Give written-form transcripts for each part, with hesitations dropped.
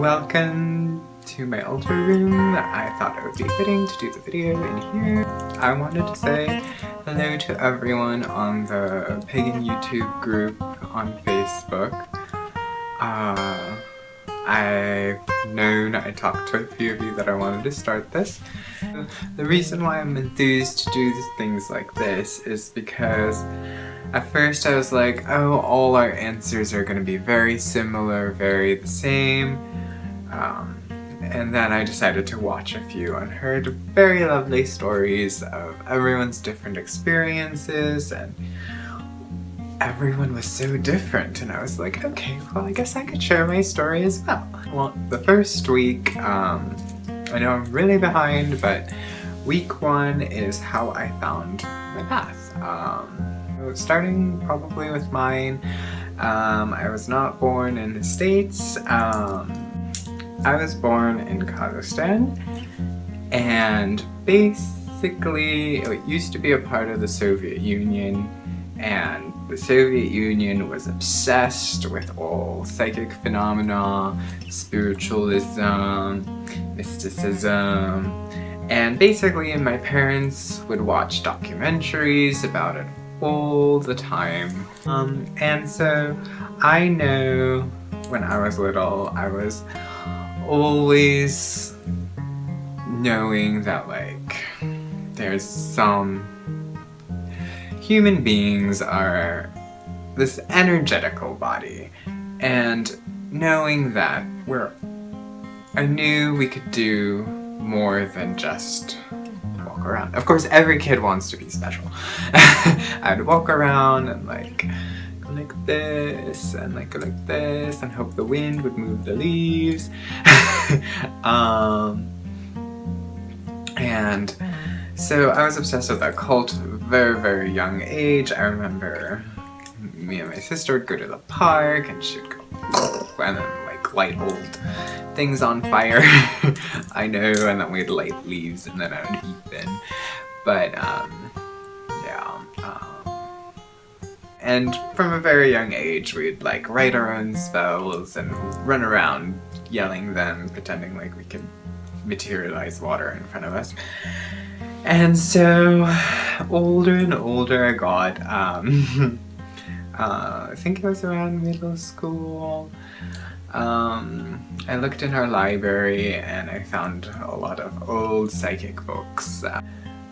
Welcome to my altar room. I thought it would be fitting to do the video in here. I wanted to say hello to everyone on the Pagan YouTube group on Facebook. I talked to a few of you that I wanted to start this. The reason why I'm enthused to do things like this is because at first I was like, oh, all our answers are going to be very similar, very the same. And then I decided to watch a few and heard very lovely stories of everyone's different experiences, and everyone was so different, and I was like, okay, well, I guess I could share my story as well. Well, the first week, I know I'm really behind, but week 1 is how I found my path. Starting probably with mine, I was not born in the States. I was born in Kazakhstan, and basically it used to be a part of the Soviet Union, and the Soviet Union was obsessed with all psychic phenomena, spiritualism, mysticism, and basically my parents would watch documentaries about it all the time. And so I know when I was little, I was always knowing that, like, there's some human beings are this energetical body, and knowing that I knew we could do more than just walk around. Of course, every kid wants to be special. I'd walk around and like go like this and like go like this and hope the wind would move the leaves. And so I was obsessed with occult at a very, very young age. I remember me and my sister would go to the park and she'd go and then like light old things on fire. I know, and then we'd light leaves and then I would eat them. But and from a very young age we'd like write our own spells and run around yelling them, pretending like we could materialize water in front of us. And so older and older I got. I think it was around middle school. I looked in our library and I found a lot of old psychic books.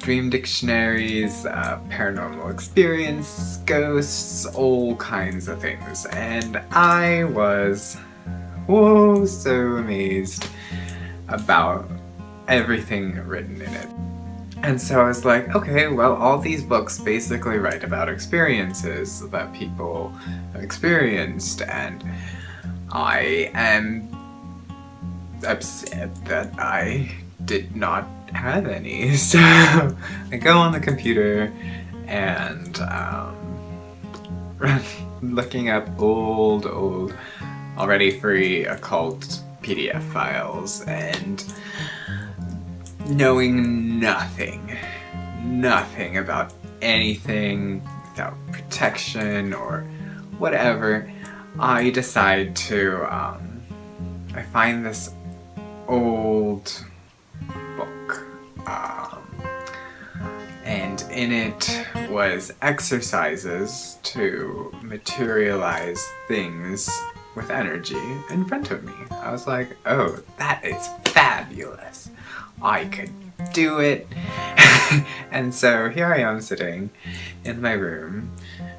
Dream dictionaries, paranormal experience, ghosts, all kinds of things. And I was so amazed about everything written in it. And so I was like, okay, well, all these books basically write about experiences that people have experienced, and I am upset that I did not have any. So I go on the computer and looking up old, already free occult PDF files, and knowing nothing about anything, without protection or whatever, I decide to, I find this old book, and in it was exercises to materialize things with energy in front of me. I was like, oh, that is fabulous. I could do it. And so here I am sitting in my room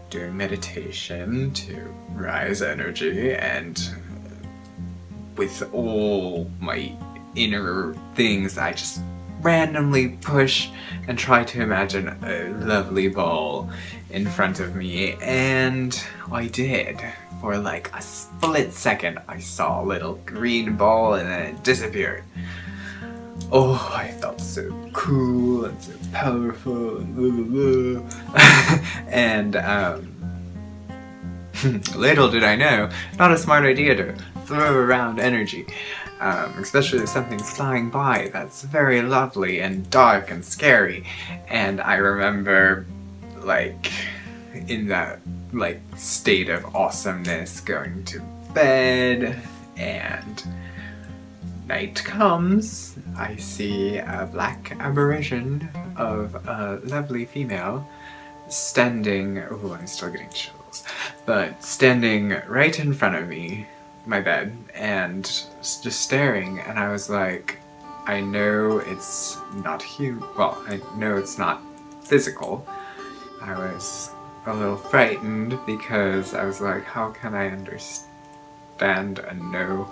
doing meditation to rise energy, and with all my inner things I just randomly push and try to imagine a lovely ball in front of me, and I did. For like a split second I saw a little green ball and then it disappeared. Oh, I felt so cool and so powerful and blah, blah, blah. And little did I know, not a smart idea to throw around energy, especially if something's flying by that's very lovely and dark and scary. And I remember, like, in that like state of awesomeness, going to bed and night comes, I see a black apparition of a lovely female standing, oh, I'm still getting chills, but standing right in front of me, my bed, and just staring, and I was like, I know it's not well, I know it's not physical. I was a little frightened because I was like, how can I understand and know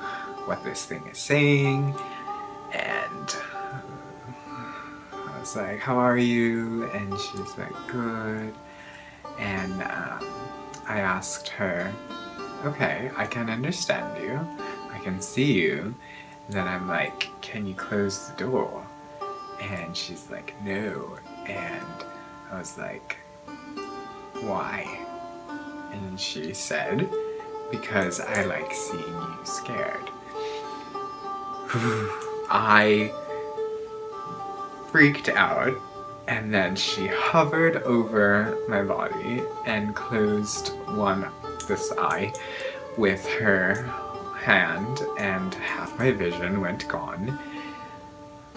what this thing is saying? And I was like, how are you? And she's like, good. And I asked her, okay, I can understand you, I can see you. And then I'm like, can you close the door? And she's like, no. And I was like, why? And she said, because I like seeing you scared. I freaked out, and then she hovered over my body and closed this eye with her hand, and half my vision went gone.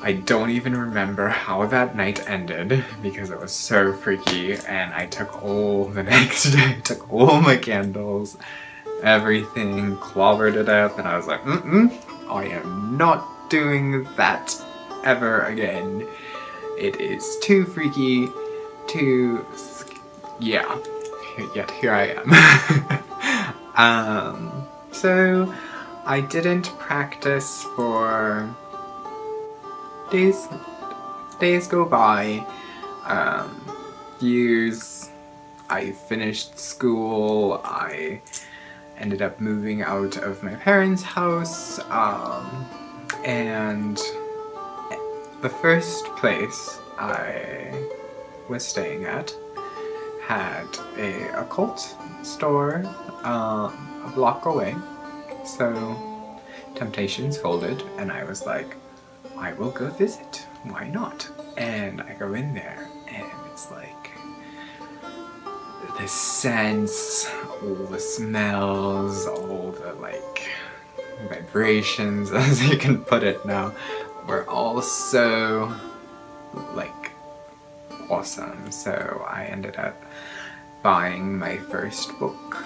I don't even remember how that night ended because it was so freaky, and I took all the next day, I took all my candles, everything, clobbered it up, and I was like, I am not doing that ever again. It is too freaky, yeah, yet here I am. So I didn't practice for days go by, years, I finished school, I ended up moving out of my parents' house, and the first place I was staying at had a occult store a block away, so temptations folded, and I was like, I will go visit, why not? And I go in there, and it's like the scents, all the smells, all the like vibrations, as you can put it now, were all so like awesome. So I ended up buying my first book,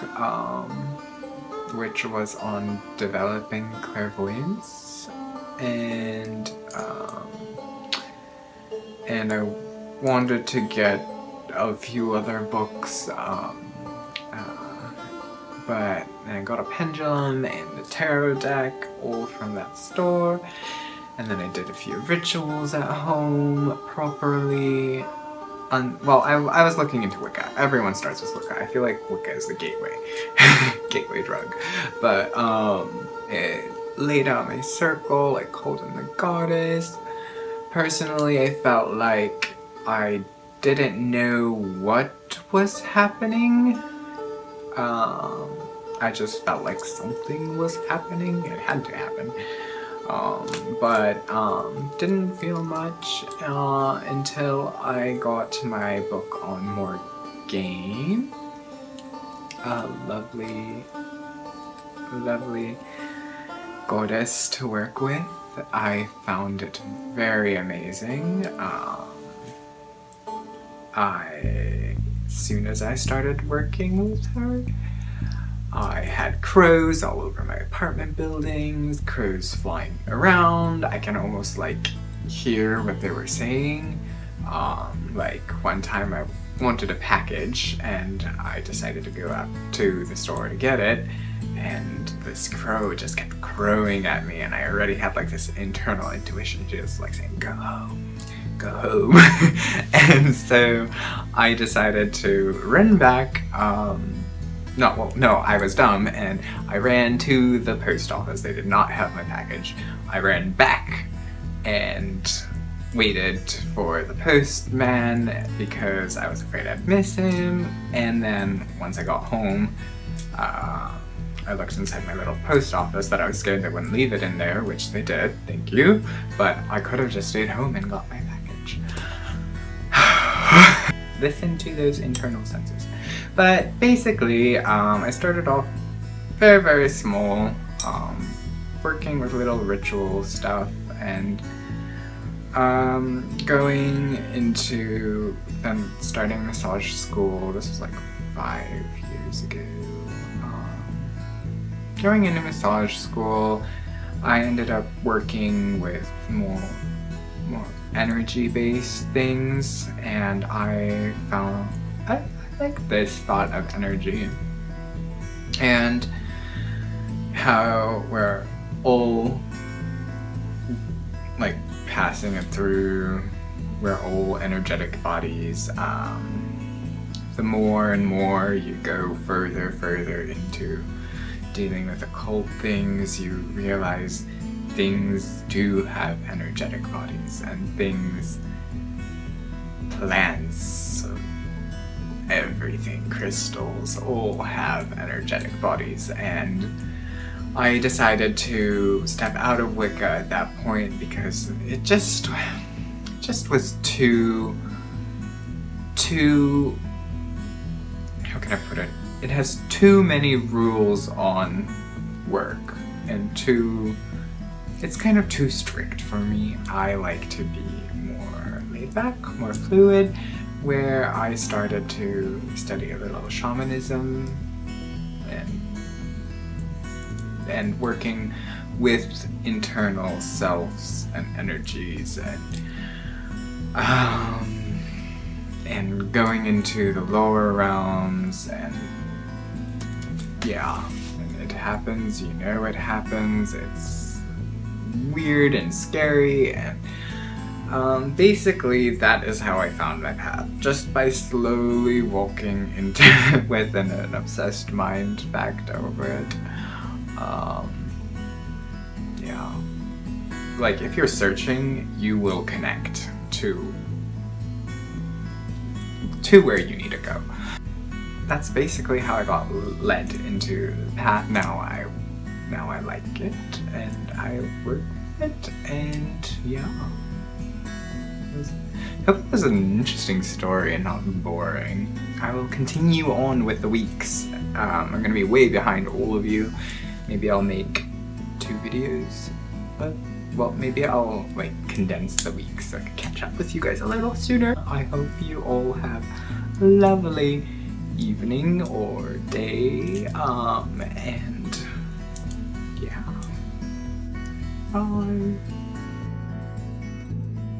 which was on developing clairvoyance, and I wanted to get a few other books, but I got a pendulum and a tarot deck, all from that store, and then I did a few rituals at home properly. Well, I was looking into Wicca. Everyone starts with Wicca. I feel like Wicca is the gateway, gateway drug. But it laid out my circle, I called in the goddess. Personally, I felt like I didn't know what was happening. I just felt like something was happening. It had to happen. But didn't feel much until I got my book on Morgaine. A lovely goddess to work with. I found it very amazing. As soon as I started working with her, I had crows all over my apartment buildings, crows flying around. I can almost like hear what they were saying. Like one time I wanted a package and I decided to go out to the store to get it, and this crow just kept crowing at me, and I already had like this internal intuition just like saying, go home, go home. And so I decided to run back. No, I was dumb, and I ran to the post office. They did not have my package. I ran back and waited for the postman because I was afraid I'd miss him. And then once I got home, I looked inside my little post office that I was scared they wouldn't leave it in there, which they did, thank you. But I could have just stayed home and got my package. Listen to those internal senses. But basically, I started off very, very small. working with little ritual stuff and going into then starting massage school. This was like 5 years ago. Going into massage school, I ended up working with more energy-based things, and I found I like this thought of energy and how we're all like passing it through. We're all energetic bodies. The more and more you go further into dealing with occult things, you realize things do have energetic bodies, and things, plants, everything, crystals, all have energetic bodies. And I decided to step out of Wicca at that point because it just was too, how can I put it? It has too many rules on work, and it's kind of too strict for me. I like to be more laid back, more fluid, where I started to study a little shamanism and working with internal selves and energies, and going into the lower realms, and yeah, and it happens, you know it happens, it's weird and scary, and basically that is how I found my path, just by slowly walking into it with an obsessed mind fact over it. Yeah, like if you're searching, you will connect to where you need to go. That's basically how I got led into the path. Now I like it, and I work with it, and yeah. I hope it was an interesting story and not boring. I will continue on with the weeks. I'm gonna be way behind all of you. Maybe I'll make 2 videos, but well, maybe I'll like condense the weeks so I can catch up with you guys a little sooner. I hope you all have a lovely evening or day, and yeah, bye.